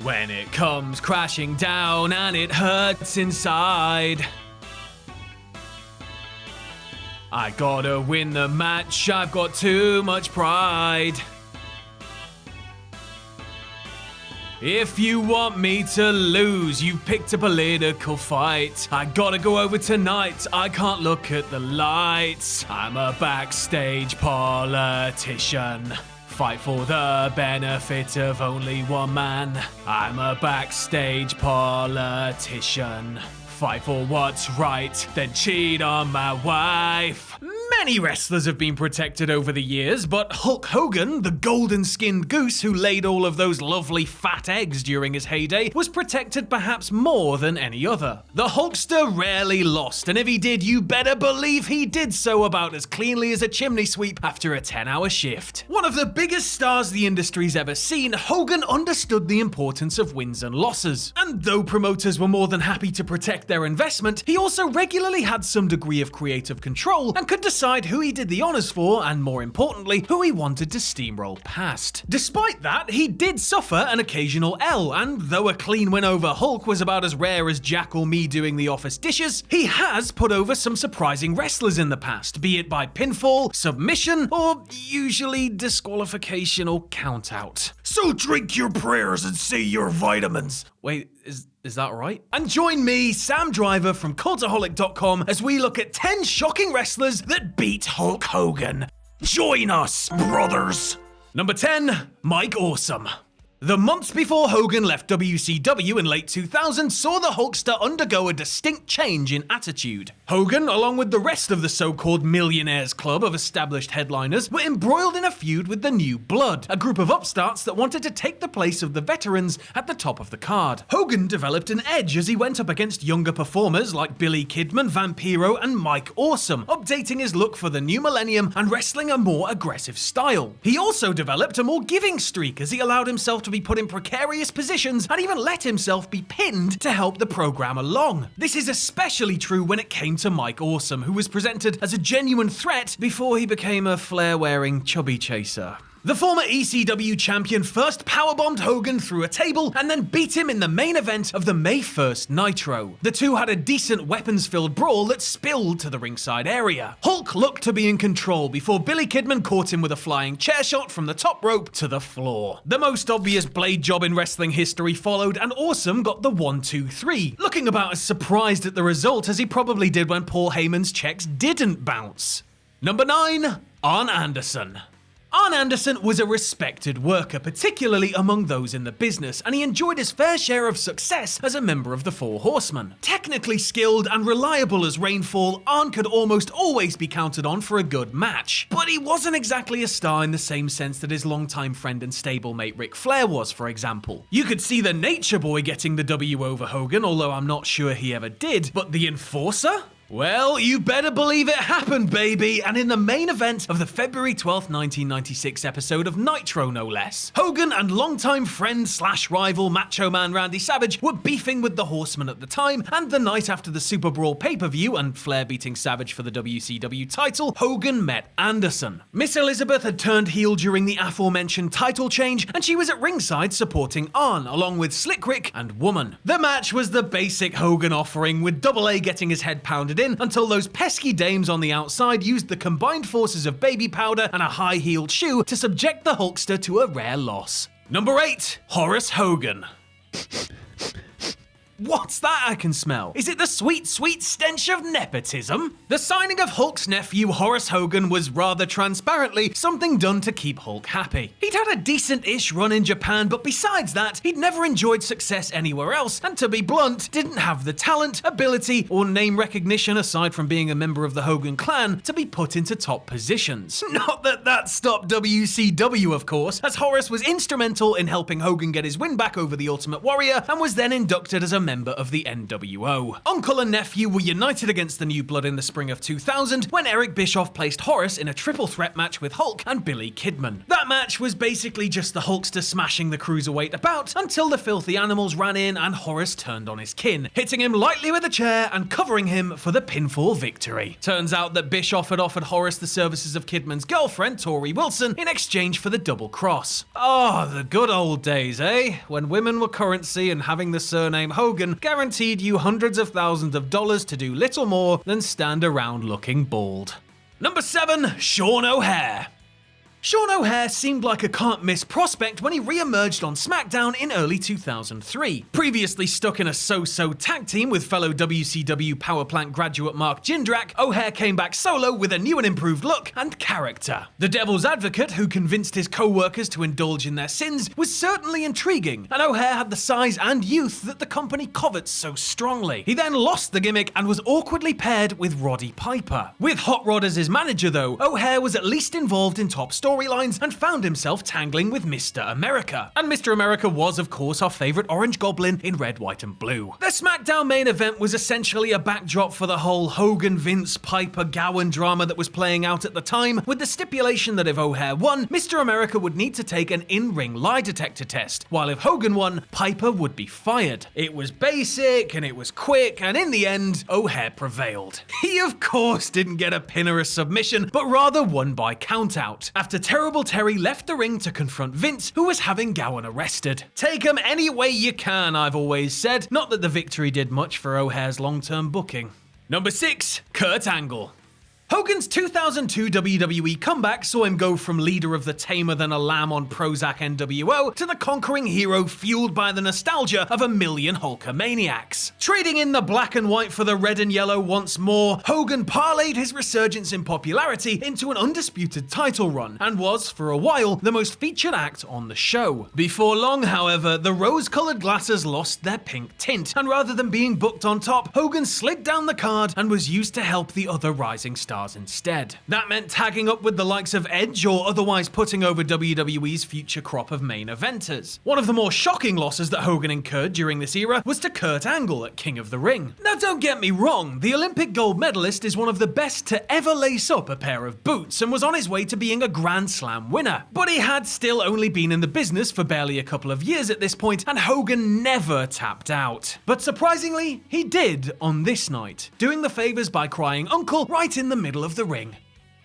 when it comes crashing down and it hurts inside. I gotta win the match, I've got too much pride. If you want me to lose, you picked a political fight. I gotta go over tonight, I can't look at the lights. I'm a backstage politician. Fight for the benefit of only one man. I'm a backstage politician. Fight for what's right, then cheat on my wife. Many wrestlers have been protected over the years, but Hulk Hogan, the golden-skinned goose who laid all of those lovely fat eggs during his heyday, was protected perhaps more than any other. The Hulkster rarely lost, and if he did, you better believe he did so about as cleanly as a chimney sweep after a 10-hour shift. One of the biggest stars the industry's ever seen, Hogan understood the importance of wins and losses. And though promoters were more than happy to protect their investment, he also regularly had some degree of creative control and could decide who he did the honors for and, more importantly, who he wanted to steamroll past. Despite that, he did suffer an occasional L, and though a clean win over Hulk was about as rare as Jack or me doing the office dishes, he has put over some surprising wrestlers in the past, be it by pinfall, submission, or usually disqualification or countout. So drink your prayers and say your vitamins. Wait, is that right? And join me, Sam Driver from Cultaholic.com, as we look at 10 shocking wrestlers that beat Hulk Hogan. Join us, brothers! Number 10, Mike Awesome. The months before Hogan left WCW in late 2000 saw the Hulkster undergo a distinct change in attitude. Hogan, along with the rest of the so-called Millionaires Club of established headliners, were embroiled in a feud with the New Blood, a group of upstarts that wanted to take the place of the veterans at the top of the card. Hogan developed an edge as he went up against younger performers like Billy Kidman, Vampiro, and Mike Awesome, updating his look for the new millennium and wrestling a more aggressive style. He also developed a more giving streak as he allowed himself to be put in precarious positions and even let himself be pinned to help the program along. This is especially true when it came to Mike Awesome, who was presented as a genuine threat before he became a flare-wearing chubby chaser. The former ECW champion first powerbombed Hogan through a table and then beat him in the main event of the May 1st Nitro. The two had a decent weapons-filled brawl that spilled to the ringside area. Hulk looked to be in control before Billy Kidman caught him with a flying chair shot from the top rope to the floor. The most obvious blade job in wrestling history followed, and Awesome got the 1-2-3, looking about as surprised at the result as he probably did when Paul Heyman's checks didn't bounce. Number 9, Arn Anderson. Arn Anderson was a respected worker, particularly among those in the business, and he enjoyed his fair share of success as a member of the Four Horsemen. Technically skilled and reliable as rainfall, Arn could almost always be counted on for a good match. But he wasn't exactly a star in the same sense that his longtime friend and stablemate Ric Flair was, for example. You could see the Nature Boy getting the W over Hogan, although I'm not sure he ever did, but the Enforcer? Well, you better believe it happened, baby, and in the main event of the February 12th, 1996 episode of Nitro, no less. Hogan and longtime friend / rival Macho Man Randy Savage were beefing with the Horsemen at the time, and the night after the Super Brawl pay-per-view and Flair beating Savage for the WCW title, Hogan met Anderson. Miss Elizabeth had turned heel during the aforementioned title change, and she was at ringside supporting Arn, along with Slick Rick and Woman. The match was the basic Hogan offering, with Double A getting his head pounded in until those pesky dames on the outside used the combined forces of baby powder and a high-heeled shoe to subject the Hulkster to a rare loss. Number 8, Horace Hogan. What's that I can smell? Is it the sweet, sweet stench of nepotism? The signing of Hulk's nephew Horace Hogan was rather transparently something done to keep Hulk happy. He'd had a decent-ish run in Japan, but besides that, he'd never enjoyed success anywhere else, and to be blunt, didn't have the talent, ability, or name recognition aside from being a member of the Hogan clan to be put into top positions. Not that that stopped WCW, of course, as Horace was instrumental in helping Hogan get his win back over the Ultimate Warrior and was then inducted as a member of the NWO. Uncle and nephew were united against the New Blood in the spring of 2000 when Eric Bischoff placed Horace in a triple threat match with Hulk and Billy Kidman. That match was basically just the Hulkster smashing the Cruiserweight about until the Filthy Animals ran in and Horace turned on his kin, hitting him lightly with a chair and covering him for the pinfall victory. Turns out that Bischoff had offered Horace the services of Kidman's girlfriend, Tori Wilson, in exchange for the double cross. Oh, the good old days, eh? When women were currency and having the surname Hogan guaranteed you hundreds of thousands of dollars to do little more than stand around looking bald. Number 7, Shawn OShea. Shawn OShea seemed like a can't-miss prospect when he re-emerged on SmackDown in early 2003. Previously stuck in a so-so tag team with fellow WCW powerplant graduate Mark Jindrak, OShea came back solo with a new and improved look and character. The devil's advocate who convinced his co-workers to indulge in their sins was certainly intriguing, and OShea had the size and youth that the company covets so strongly. He then lost the gimmick and was awkwardly paired with Roddy Piper. With Hot Rod as his manager though, OShea was at least involved in top storylines and found himself tangling with Mr. America. And Mr. America was, of course, our favourite Orange Goblin in red, white and blue. The SmackDown main event was essentially a backdrop for the whole Hogan, Vince, Piper, Gowan drama that was playing out at the time, with the stipulation that if OShea won, Mr. America would need to take an in-ring lie detector test, while if Hogan won, Piper would be fired. It was basic and it was quick, and in the end, OShea prevailed. He, of course, didn't get a pin or a submission, but rather won by countout, after Terrible Terry left the ring to confront Vince, who was having Gowan arrested. Take 'em any way you can, I've always said. Not that the victory did much for OShea's long-term booking. Number 6, Kurt Angle. Hogan's 2002 WWE comeback saw him go from leader of the tamer than a lamb on Prozac NWO to the conquering hero fueled by the nostalgia of a million Hulkamaniacs. Trading in the black and white for the red and yellow once more, Hogan parlayed his resurgence in popularity into an undisputed title run and was, for a while, the most featured act on the show. Before long, however, the rose-colored glasses lost their pink tint, and rather than being booked on top, Hogan slid down the card and was used to help the other rising stars instead. That meant tagging up with the likes of Edge or otherwise putting over WWE's future crop of main eventers. One of the more shocking losses that Hogan incurred during this era was to Kurt Angle at King of the Ring. Now don't get me wrong, the Olympic gold medalist is one of the best to ever lace up a pair of boots and was on his way to being a Grand Slam winner. But he had still only been in the business for barely a couple of years at this point, and Hogan never tapped out. But surprisingly, he did on this night, doing the favors by crying uncle right in the middle of the ring.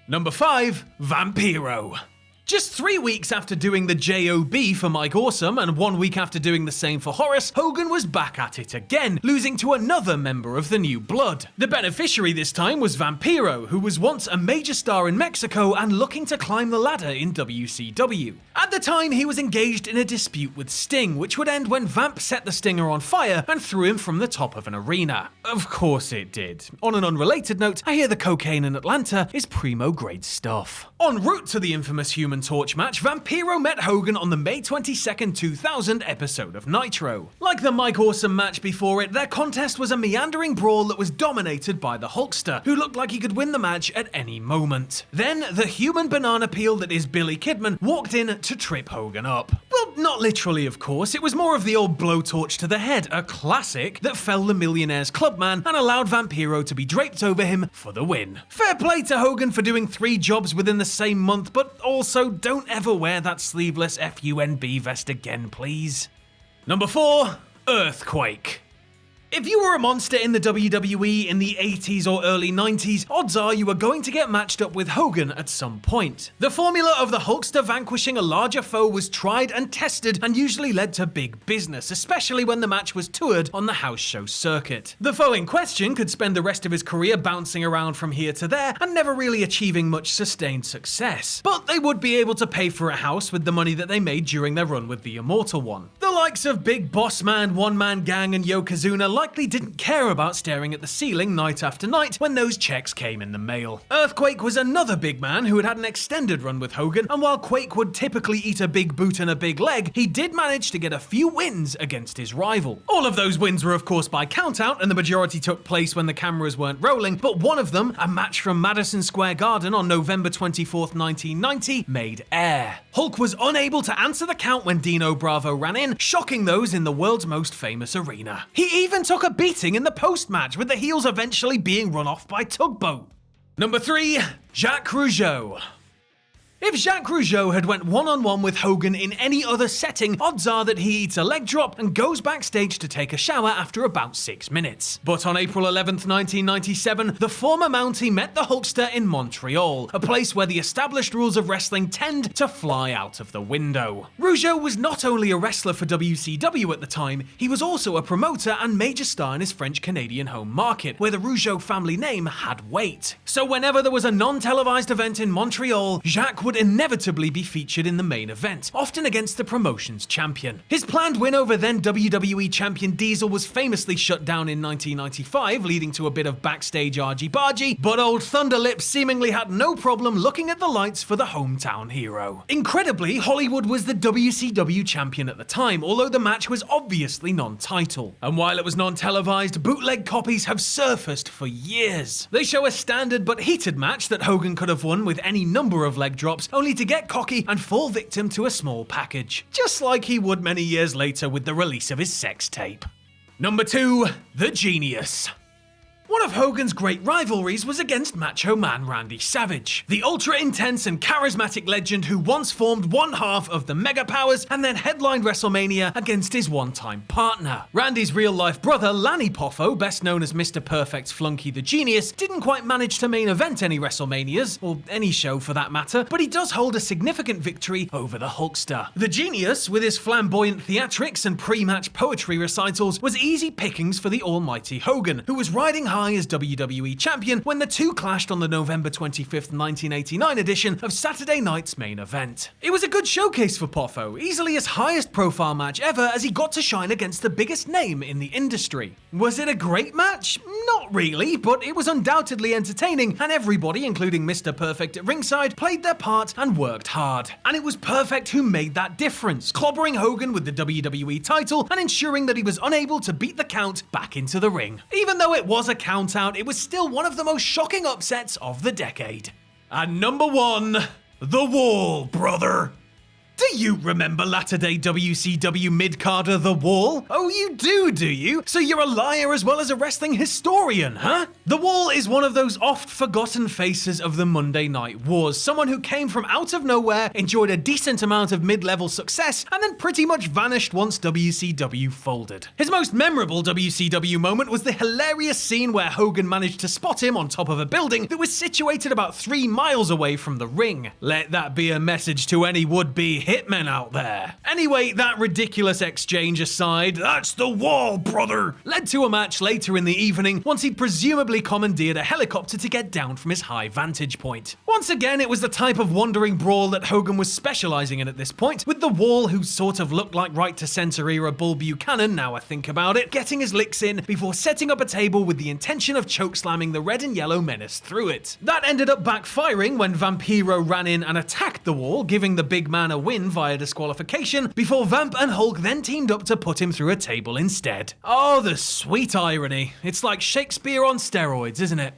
Number 5, Vampiro. Just 3 weeks after doing the JOB for Mike Awesome and 1 week after doing the same for Horace, Hogan was back at it again, losing to another member of the New Blood. The beneficiary this time was Vampiro, who was once a major star in Mexico and looking to climb the ladder in WCW. At the time, he was engaged in a dispute with Sting, which would end when Vamp set the Stinger on fire and threw him from the top of an arena. Of course it did. On an unrelated note, I hear the cocaine in Atlanta is primo grade stuff. En route to the infamous Human Torch match, Vampiro met Hogan on the May 22nd, 2000 episode of Nitro. Like the Mike Awesome match before it, their contest was a meandering brawl that was dominated by the Hulkster, who looked like he could win the match at any moment. Then, the human banana peel that is Billy Kidman walked in to trip Hogan up. Well, not literally of course, it was more of the old blowtorch to the head, a classic that fell the Millionaire's Clubman and allowed Vampiro to be draped over him for the win. Fair play to Hogan for doing 3 jobs within the same month, but also don't ever wear that sleeveless FUNB vest again, please. Number 4, Earthquake. If you were a monster in the WWE in the 80s or early 90s, odds are you were going to get matched up with Hogan at some point. The formula of the Hulkster vanquishing a larger foe was tried and tested and usually led to big business, especially when the match was toured on the house show circuit. The foe in question could spend the rest of his career bouncing around from here to there and never really achieving much sustained success. But they would be able to pay for a house with the money that they made during their run with the Immortal One. The likes of Big Boss Man, One Man Gang and Yokozuna likely didn't care about staring at the ceiling night after night when those checks came in the mail. Earthquake was another big man who had an extended run with Hogan, and while Quake would typically eat a big boot and a big leg, he did manage to get a few wins against his rival. All of those wins were of course by countout, and the majority took place when the cameras weren't rolling, but one of them, a match from Madison Square Garden on November 24th, 1990, made air. Hulk was unable to answer the count when Dino Bravo ran in, shocking those in the world's most famous arena. He even took a beating in the post-match, with the heels eventually being run off by Tugboat. Number 3, Jacques Cruzo. If Jacques Cruzo had went one-on-one with Hogan in any other setting, odds are that he eats a leg drop and goes backstage to take a shower after about 6 minutes. But on April 11th, 1997, the former Mountie met the Hulkster in Montreal, a place where the established rules of wrestling tend to fly out of the window. Cruzo was not only a wrestler for WCW at the time, he was also a promoter and major star in his French-Canadian home market, where the Rougeau family name had weight. So whenever there was a non-televised event in Montreal, Jacques would inevitably be featured in the main event, often against the promotion's champion. His planned win over then WWE champion Diesel was famously shut down in 1995, leading to a bit of backstage argy-bargy, but old Thunderlips seemingly had no problem looking at the lights for the hometown hero. Incredibly, Hollywood was the WCW champion at the time, although the match was obviously non-title. And while it was non-televised, bootleg copies have surfaced for years. They show a standard but heated match that Hogan could have won with any number of leg drops, only to get cocky and fall victim to a small package, just like he would many years later with the release of his sex tape. Number 2, The Genius. One of Hogan's great rivalries was against Macho Man Randy Savage, the ultra-intense and charismatic legend who once formed one half of the Mega Powers and then headlined WrestleMania against his one-time partner. Randy's real-life brother, Lanny Poffo, best known as Mr. Perfect's flunky The Genius, didn't quite manage to main event any WrestleManias, or any show for that matter, but he does hold a significant victory over the Hulkster. The Genius, with his flamboyant theatrics and pre-match poetry recitals, was easy pickings for the almighty Hogan, who was riding high as WWE champion when the two clashed on the November 25th, 1989 edition of Saturday Night's Main Event. It was a good showcase for Poffo, easily his highest profile match ever, as he got to shine against the biggest name in the industry. Was it a great match? Not really, but it was undoubtedly entertaining, and everybody, including Mr. Perfect at ringside, played their part and worked hard. And it was Perfect who made that difference, clobbering Hogan with the WWE title and ensuring that he was unable to beat the count back into the ring. Even though it was a count out, it was still one of the most shocking upsets of the decade. And number 1, The Wall, brother. Do you remember latter-day WCW mid-carder The Wall? Oh, you do you? So you're a liar as well as a wrestling historian, huh? The Wall is one of those oft-forgotten faces of the Monday Night Wars, someone who came from out of nowhere, enjoyed a decent amount of mid-level success, and then pretty much vanished once WCW folded. His most memorable WCW moment was the hilarious scene where Hogan managed to spot him on top of a building that was situated about 3 miles away from the ring. Let that be a message to any would-be hitmen out there. Anyway, that ridiculous exchange aside, that's The Wall, brother, led to a match later in the evening once he'd presumably commandeered a helicopter to get down from his high vantage point. Once again, it was the type of wandering brawl that Hogan was specializing in at this point, with The Wall, who sort of looked like right to center era Bull Buchanan now I think about it, getting his licks in before setting up a table with the intention of chokeslamming the red and yellow menace through it. That ended up backfiring when Vampiro ran in and attacked The Wall, giving the big man a win via disqualification, before Vamp and Hulk then teamed up to put him through a table instead. Oh, the sweet irony. It's like Shakespeare on steroids, isn't it?